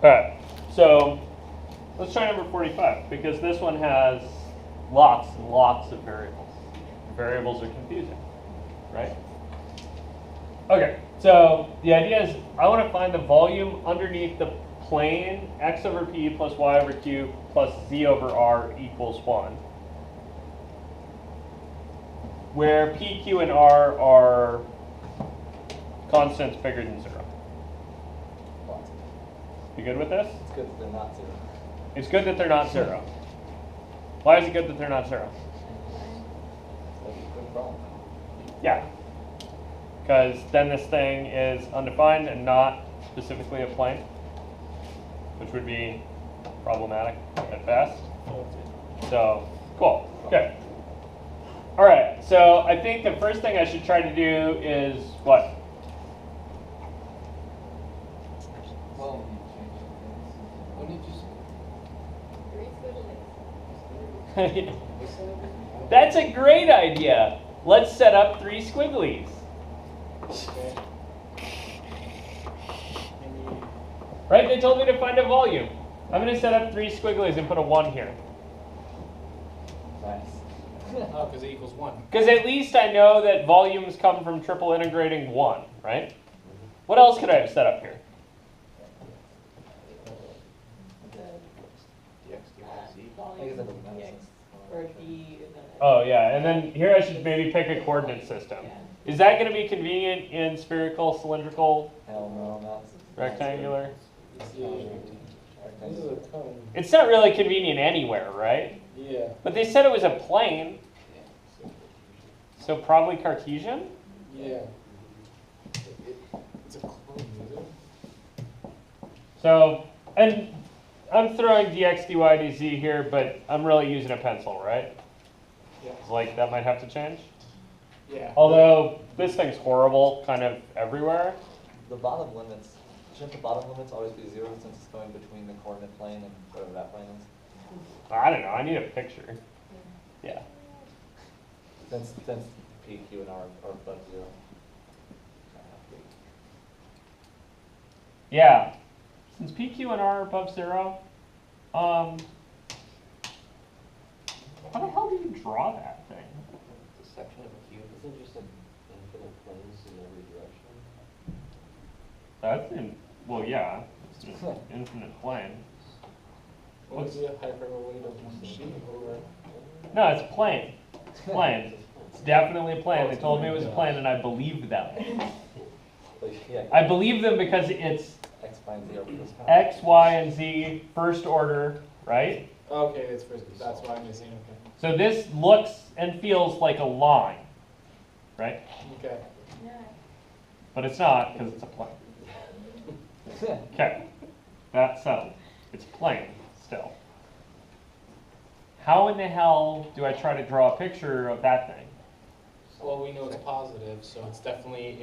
right, so let's try number 45, because this one has lots and lots of variables. Variables are confusing, right? Okay, so the idea is I want to find the volume underneath the plane x over p plus y over q plus z over r equals 1, where p, q, and r are constants bigger than 0. You good with this? It's good that they're not 0. It's good that they're not 0. Why is it good that they're not 0? That's a good problem. Yeah. Because then this thing is undefined and not specifically a plane, which would be problematic at best. So, cool. Okay. All right. So I think the first thing I should try to do is what? Well, That's a great idea. Let's set up 3 squigglies. Right? They told me to find a volume. I'm going to set up 3 squigglies and put a 1 here. nice. Oh, because it equals 1. Because at least I know that volumes come from triple integrating 1, right? What else could I have set up here? I guess that doesn't make sense. Or D, and then Oh, yeah. And then here I should maybe pick a coordinate system. Is that going to be convenient in spherical, cylindrical, Hell no, not rectangular? This is a cone. It's not really convenient anywhere, right? Yeah. But they said it was a plane, so probably Cartesian? Yeah. It's a clone, is it? So, and I'm throwing dx dy dz here, but I'm really using a pencil, right? Yeah. Like, that might have to change. Yeah. Although, this thing's horrible kind of everywhere. The bottom limits, shouldn't the bottom limits always be 0 since it's going between the coordinate plane and whatever that plane is? I don't know, I need a picture. Yeah. Since P, Q, and R are above 0. Yeah. Since p, q, and r are above 0, how the hell do you draw that thing? The section of a cube isn't just an infinite planes in every direction. That's in, well, yeah, it's just an infinite plane. What is the hyperbola of machine over? No, it's plane. It's plane. It's definitely a plane. They told me it was a plane, and I believed them. But yeah, I believe them because it's X, Y, and Z are this kind. X, Y, and Z first order, right? Okay, it's first. That's why I'm missing. Okay. So this looks and feels like a line, right? Okay. But it's not because it's a plane. Okay, that's settled. It's plane still. How in the hell do I try to draw a picture of that thing? Well, we know it's positive, so it's definitely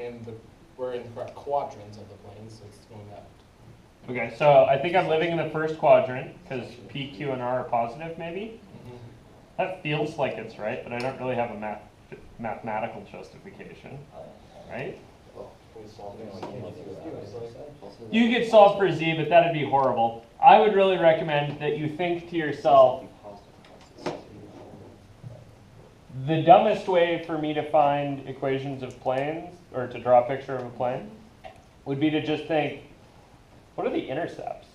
we're in the correct quadrant of the plane, so it's going up. Okay, so I think I'm living in the first quadrant because P, Q, and R are positive, maybe? That feels like it's right, but I don't really have a mathematical justification, right? You could solve for Z, but that'd be horrible. I would really recommend that you think to yourself, the dumbest way for me to find equations of planes, or to draw a picture of a plane, would be to just think, what are the intercepts?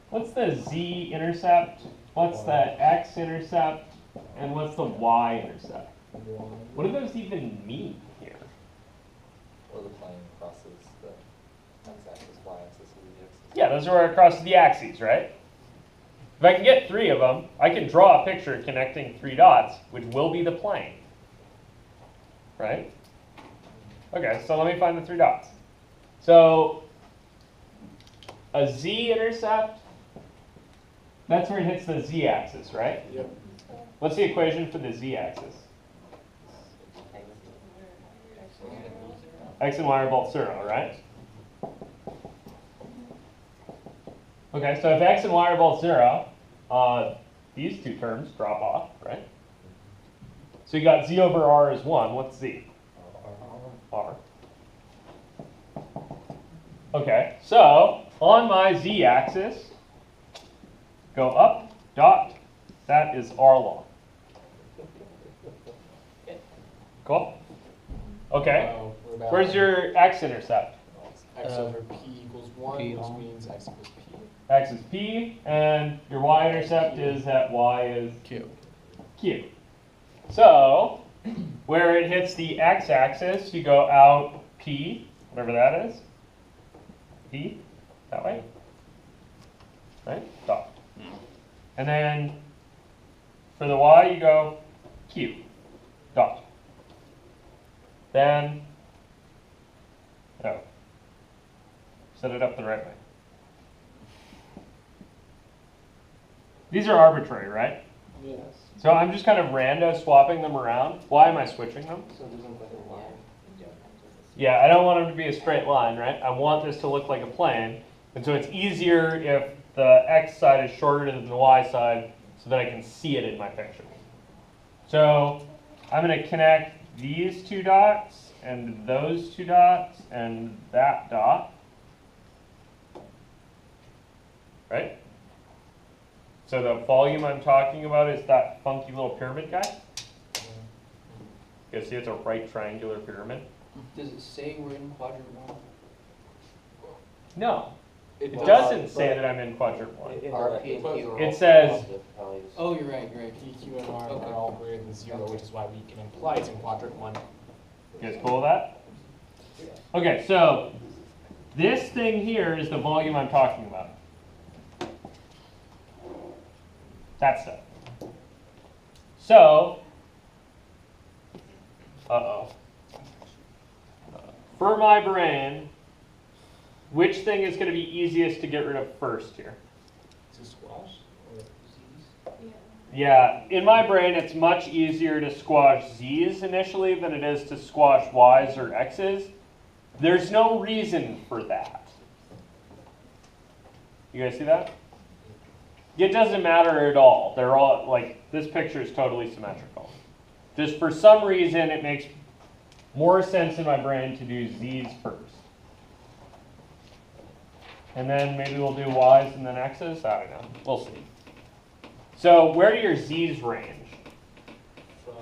What's the Z-intercept? What's the X-intercept? And what's the Y-intercept? What do those even mean here? Or the plane crosses the x-axis, y-axis, or the z-axis. Yeah, those are across the axes, right? If I can get 3 of them, I can draw a picture connecting 3 dots, which will be the plane. Right? Okay, so let me find the 3 dots. So, a z-intercept, that's where it hits the z-axis, right? Yep. What's the equation for the z-axis? X and y are both 0, right? Okay, so if x and y are both 0, these 2 terms drop off, right? So you got z over r is 1. What's z? R. Okay, so on my z-axis, go up, dot, that is r long. Cool? Okay. We're about Where's your x-intercept? X over P equals 1, P which long. means X equals P. X is P, and your y-intercept is that y is Q. Q. So, where it hits the x-axis, you go out P, whatever that is. P, that way. Right? Dot. And then, for the y, you go Q, dot. Then, oh, set it up the right way. These are arbitrary, right? Yes. So I'm just kind of rando swapping them around. Why am I switching them? So it doesn't look like a line. Yeah, I don't want them to be a straight line, right? I want this to look like a plane. And so it's easier if the x side is shorter than the y side so that I can see it in my picture. So I'm going to connect these two dots and those two dots and that dot. Right? So the volume I'm talking about is that funky little pyramid guy. You see it's a right triangular pyramid? Does it say we're in quadrant 1? No. It It does. doesn't say that I'm in quadrant 1. R, P, and Q are It all says- positive values. Oh, you're right, you're right. P, Q, and R Okay. are all greater than 0, which is why we can imply it's in quadrant 1. You guys cool with that? Okay, so this thing here is the volume I'm talking about. That stuff. So, for my brain, which thing is going to be easiest to get rid of first here? To squash? Or Z's? Yeah, in my brain, it's much easier to squash z's initially than it is to squash y's or x's. There's no reason for that. You guys see that? It doesn't matter at all. They're all, like, this picture is totally symmetrical. Just for some reason, it makes more sense in my brain to do z's first. And then maybe we'll do y's and then x's? I don't know. We'll see. So where do your z's range? From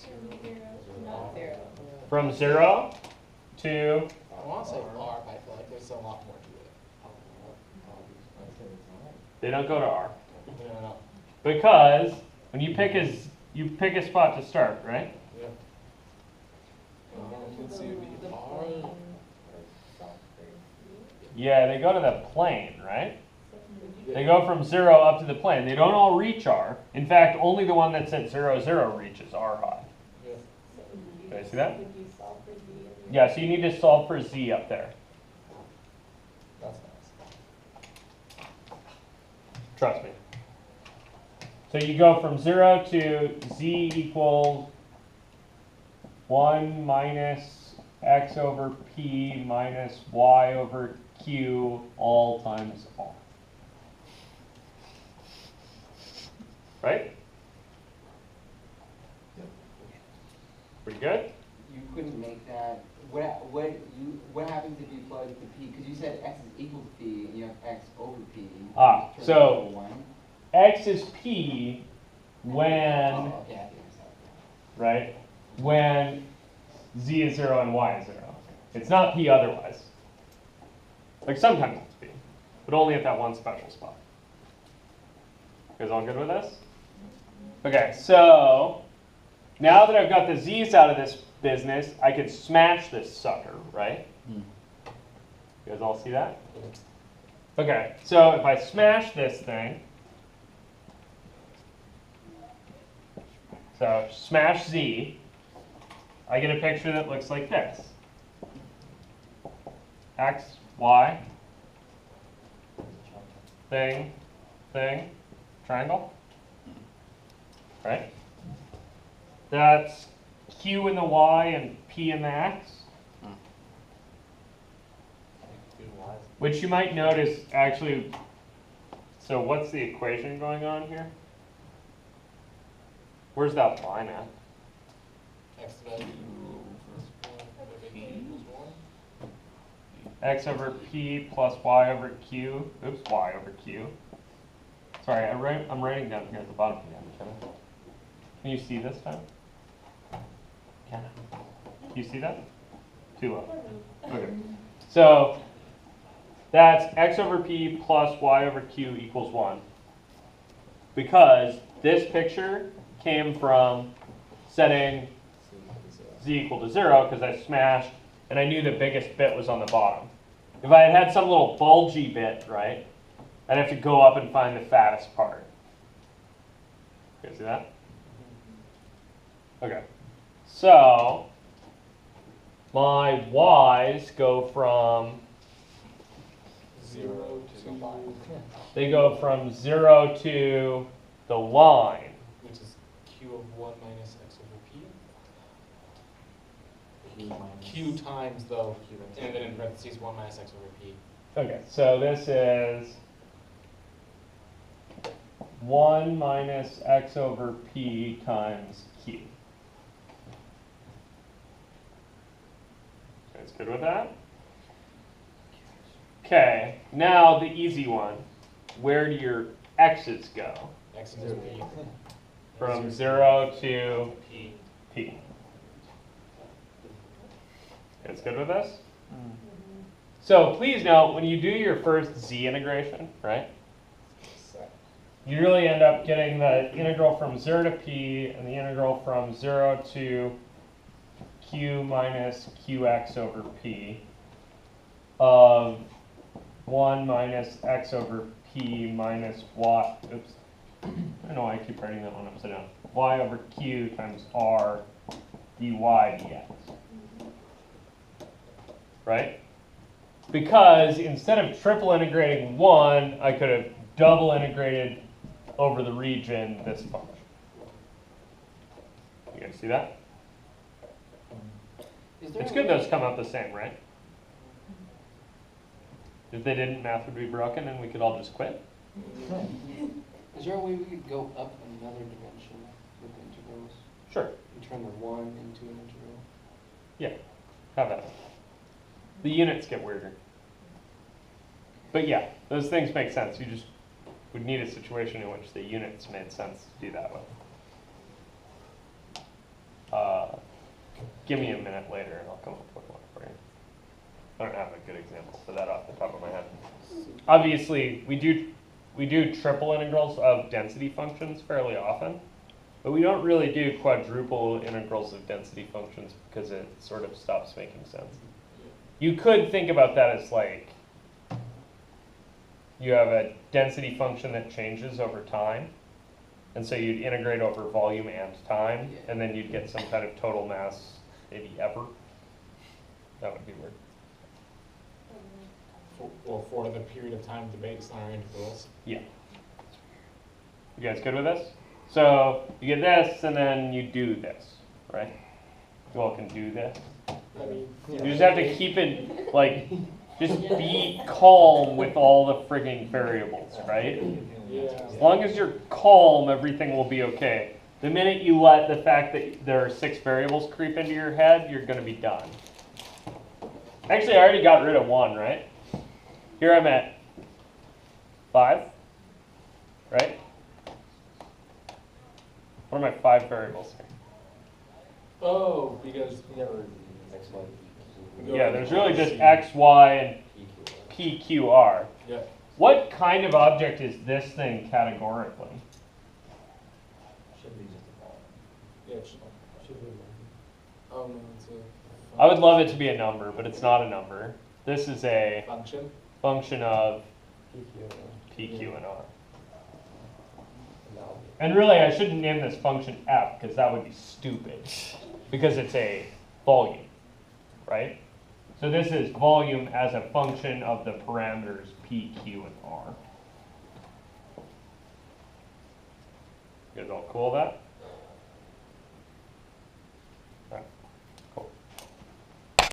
0 Not 0. From 0 to, I want to say R, but I feel like there's a lot more to it. they don't go to R. No. Because when you pick a spot to start, right? Yeah. Let's see, it'd be R. Yeah, they go to the plane, right? They go from 0 up to the plane. They don't all reach R. In fact, only the one that's at 0, 0 reaches R high. Yeah. Do I see that? Would you solve for Z? Yeah, so you need to solve for z up there. That's nice. Trust me. So you go from 0 to z equals 1 minus x over p minus y over q all times r. Right? Pretty good? You couldn't make that, what happens if you plug the p, because you said x is equal to p, and you have x over p. Ah, turns so- into 1. X is p when, Oh, okay, I understand. right? When z is 0 and y is 0. It's not p otherwise. Like sometimes it's p, but only at that one special spot. You guys all good with this? Okay, so now that I've got the z's out of this business, I could smash this sucker, right? You guys all see that? Okay, so if I smash this thing, so smash z, I get a picture that looks like this. X, Y, thing, thing, triangle, right? That's Q in the Y and P in the X, which you might notice actually, so what's the equation going on here? Where's that line at? X value. P equals 1. x over p plus y over q, oops, y over q. Sorry, I'm writing down here at the bottom again. Can you see this time? Can you see that? Too low. Okay. So that's x over p plus y over q equals 1. Because this picture came from setting z equal to 0 because I smashed and I knew the biggest bit was on the bottom. If I had had some little bulgy bit, right, I'd have to go up and find the fattest part. You guys see that? Okay. So my y's go from 0 to they go from 0 to the line. which is q of 1 minus x over p. Q times though, and then in parentheses 1 minus x over p. Okay, so this is 1 minus x over p times q. That's good with that? Okay, now the easy one. Where do your x's go? X is p. From 0 to P. p. That's good with us? So please note, when you do your first z integration, right? You really end up getting the integral from 0 to p and the integral from 0 to q minus qx over p of 1 minus x over p minus y, oops, I don't know why I keep writing that one upside down, y over q times r dy dx. Right? Because instead of triple integrating 1, I could have double integrated over the region this function. You guys see that? It's good those come out the same, right? If they didn't, math would be broken and we could all just quit. Is there a way we could go up another dimension with integrals? Sure. And turn the 1 into an integral? Yeah. Have that. The units get weirder. But yeah, those things make sense. You just would need a situation in which the units made sense to do that with. Give me a minute later and I'll come up with one for you. I don't have a good example for that off the top of my head. Obviously, we do triple integrals of density functions fairly often, but we don't really do quadruple integrals of density functions because it sort of stops making sense. You could think about that as like, you have a density function that changes over time, and so you'd integrate over volume and time, and then you'd get some kind of total mass, maybe ever. That would be weird. For the period of time the base on our integrals. Yeah. You guys good with this? So you get this, and then you do this, right? You all can do this. I mean, You just have to keep it, like, just be calm with all the frigging variables, right? yeah. As long as you're calm, everything will be okay. The minute you let the fact that there are 6 variables creep into your head, you're going to be done. Actually, I already got rid of 1, right? Here I'm at 5, right? What are my 5 variables here? Oh, because Yeah, there's really just x, y, and p, q, r. yeah. What kind of object is this thing categorically? Should be just a ball. Yeah, it should be. Oh no, it's a I would love it to be a number, but it's not a number. This is a function. function of PQ. p, q, and r. And really, I shouldn't name this function f, because that would be stupid, because it's a volume, right? So this is volume as a function of the parameters p, q, and r. You guys all cool with that?